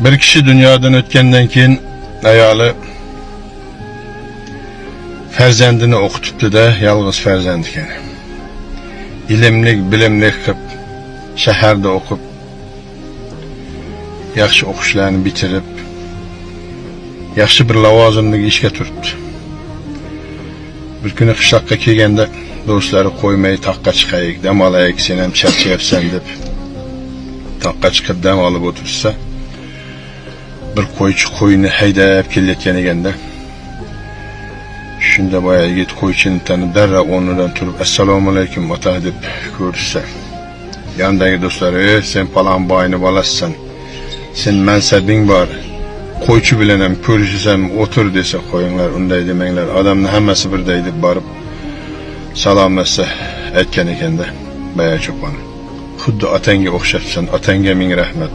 Bir kishi dunyodan o'tgandan keyin ayoli farzandini o'qitibdi-da, yolg'iz farzand ekan. Bilimli qilib, shaharda o'qib, yaxshi o'qishlarni bitirib, yaxshi bir lavozimli ishga turibdi. Bir kuni qishloqqa kelganda do'stlari qo'ymay toqqa chiqaylik, dam olaylik, sen ham charchayapsan deb toqqa chiqib dam olib o'tirsa, bir qo'yni haydab kelayotgan ekanda, shunda boya yigit qo'ychini tanib darrov o'rnidan turib assalomu alaykum ota deb ko'rishsa, yandagi do'stlari sen falon boyni bolasisan, sen mansabing bor, qo'ychi bilan ham ko'rishasan, o'tir desa qo'yinglar, unday demanglar, odamni hammasi birday deb borib salomlashsa aytgan ekanda boya cho'pon, xuddi otangga o'xshabsan, otangga ming rahmat.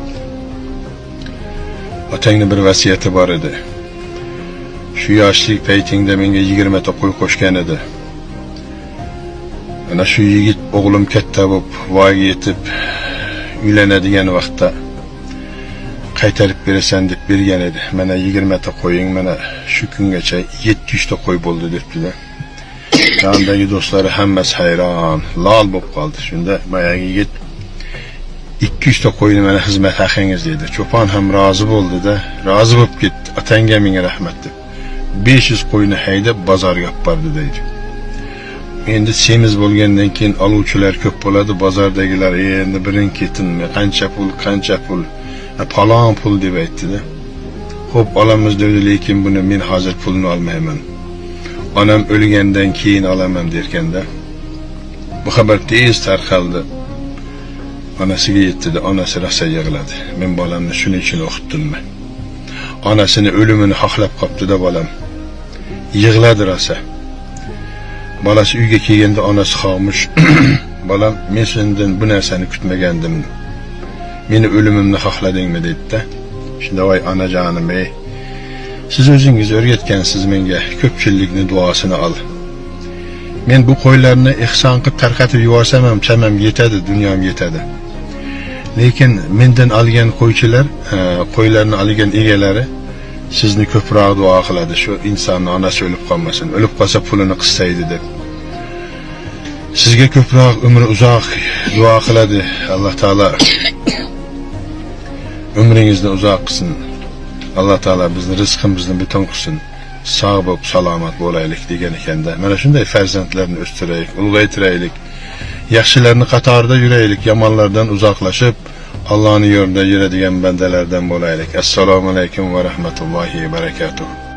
Otangni bir vasiyati bor edi. Shu yoshlik paytingda menga 20 ta qo'y qo'shgan edi. Ana shu yigit o'g'lim katta bo'lib, voyaga yetib uylanadigan vaqtda qaytarib berasan deb bergan edi. Mana 20 ta qo'ying, mana shu kungacha 700 ta qo'y bo'ldi debdi-da. Yandagi do'stlari hammasi hayron, lol bo'lib qoldi. Shunda boyagi yigit 200 ta qo'yni mana xizmat haqingiz dedi. Cho'pon ham rozi bo'ldi-da, rozi bo'lib ketdi. Otangga ming rahmat deb 500 qo'yni haydab bozorga olib bordi deydi. Endi semiz bo'lgandan keyin oluvchilar ko'p bo'ladi, bozordagilar endi birin-ketinmi, qancha pul, falon pul deb aytdi-da. Xo'p, olamiz dedi, lekin buni men hozir pulni olmayman. Onam o'lgandan keyin olaman derkanda, bu xabar tez tarqaldi. Onasiga yetdi-da, onasi rosa yig'ladi. Men bolamni shuning uchun o'qitdimmi? Onasini o'limini xohlab qopti-da bolam. Yig'ladi rosa. Bolasi uyga kelganda onasi xomush. Bolam, men sendan bu narsani kutmagandim. Meni o'limimni xohladingmi dedi-da. Shunda voy onajonim, siz o'zingiz o'rgatgansiz menga, ko'pchilikning duosini ol. Men bu qo'ylarni ihson qilib tarqatib yuborsam ham chamam yetadi, dunyom yetadi. Lekin mendan olgan qo'ychilar, qo'ylarni olgan egalari sizni ko'proq duo qiladi, shu insonni onasi o'lib qolmasin, o'lib qolsa pulini qissaydi deb. Sizga ko'proq umri uzoq duo qiladi. Alloh taolo umringizni uzoq qilsin. Alloh taolo bizni rizqimizni butun qilsin. Sog' bo'lib, salomat bo'laylik degan ekanda. Mana shunday farzandlarni o'stiraylik, ulg'aytiraylik. Yaxshilarni qatorida yuraylik, yomonlardan uzoqlashib, Allohning yo'lida yuradigan bandalardan bo'laylik. Assalomu alaykum va rahmatullohi va barakatuh.